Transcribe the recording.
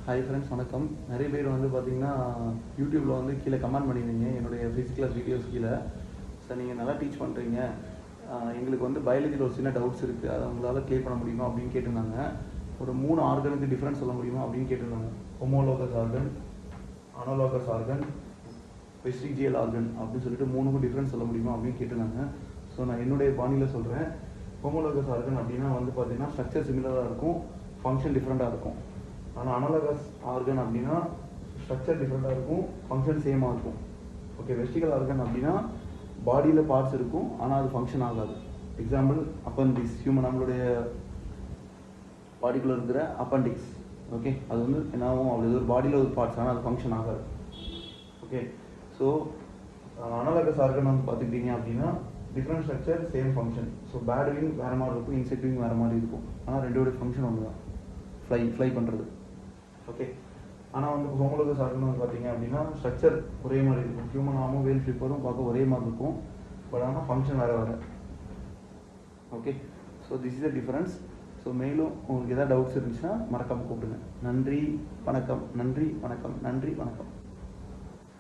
Hi friends, வணக்கம். நிறைய பேர் வந்து பார்த்தீங்கன்னா யூடியூப்பில் வந்து கீழே கமெண்ட் பண்ணியிருந்தீங்க என்னுடைய ஃபிசிக்கல் வீடியோஸ் கீழே. சார் நீங்கள் நல்லா டீச் பண்ணுறீங்க, எங்களுக்கு வந்து பயாலஜியில் ஒரு சின்ன டவுட்ஸ் இருக்குது, அதை உங்களால் கிளியர் பண்ண முடியுமா அப்படின்னு கேட்டிருந்தாங்க. ஒரு 3 ஆர்கனுக்கு டிஃப்ரென்ஸ் சொல்ல முடியுமா அப்படின்னு கேட்டிருந்தாங்க. Homologous organ, analogous organ, vestigial organ அப்படின்னு சொல்லிட்டு 3க்கும் டிஃப்ரென்ஸ் சொல்ல முடியுமா அப்படின்னு கேட்டிருந்தாங்க. ஸோ நான் என்னுடைய பாணியில் சொல்கிறேன். ஹோமோலோகஸ் ஆர்கன் அப்படின்னா வந்து பார்த்தீங்கன்னா ஸ்ட்ரக்சர் சிமிலராக இருக்கும், ஃபங்க்ஷன் டிஃப்ரெண்ட்டாக இருக்கும். ஆனால் அனோலோகஸ் ஆர்கன் அப்படின்னா ஸ்ட்ரக்சர் டிஃப்ரெண்ட்டாக இருக்கும், ஃபங்க்ஷன் சேமாக இருக்கும். ஓகே, வெஸ்டிகல் ஆர்கன் அப்படின்னா பாடியில் பார்ட்ஸ் இருக்கும், ஆனால் அது ஃபங்க்ஷன் ஆகாது. எக்ஸாம்பிள் அப்பண்டிக்ஸ், நம்மளுடைய பாடிக்குள்ளே இருக்கிற அப்பண்டிக்ஸ். ஓகே, அது வந்து என்ன ஆகும், அப்படி ஒரு பாடியில் ஒரு பார்ட்ஸ், ஆனால் அது ஃபங்க்ஷன் ஆகாது. ஓகே, ஸோ அனோலோகஸ் ஆர்கன் வந்து பார்த்துக்கிட்டீங்க அப்படின்னா different structure same function. So bat wing வேறு மாதிரி இருக்கும், இன்செக்ட் விங் வேறு மாதிரி இருக்கும், ஆனால் ரெண்டோடைய ஃபங்க்ஷன் ஒன்று தான், ஃப்ளை பண்ணுறது. ஓகே, ஆனால் வந்து ஹோமோலோகஸ் ஆர்கன் வந்து பார்த்தீங்க அப்படின்னா ஸ்ட்ரக்சர் ஒரே மாதிரி இருக்கும். ஹியூமன் ஆமும் வேல் ஃப்ளிப்பரும் பார்க்க ஒரே மாதிரி இருக்கும், பட் ஆனால் ஃபங்க்ஷன் வேறு. Okay, so this is the difference. So மேலும் உங்களுக்கு எதாவது டவுட்ஸ் இருந்துச்சுன்னா மறக்காமல் கூப்பிடுங்க. நன்றி, வணக்கம். நன்றி, வணக்கம். நன்றி, வணக்கம்.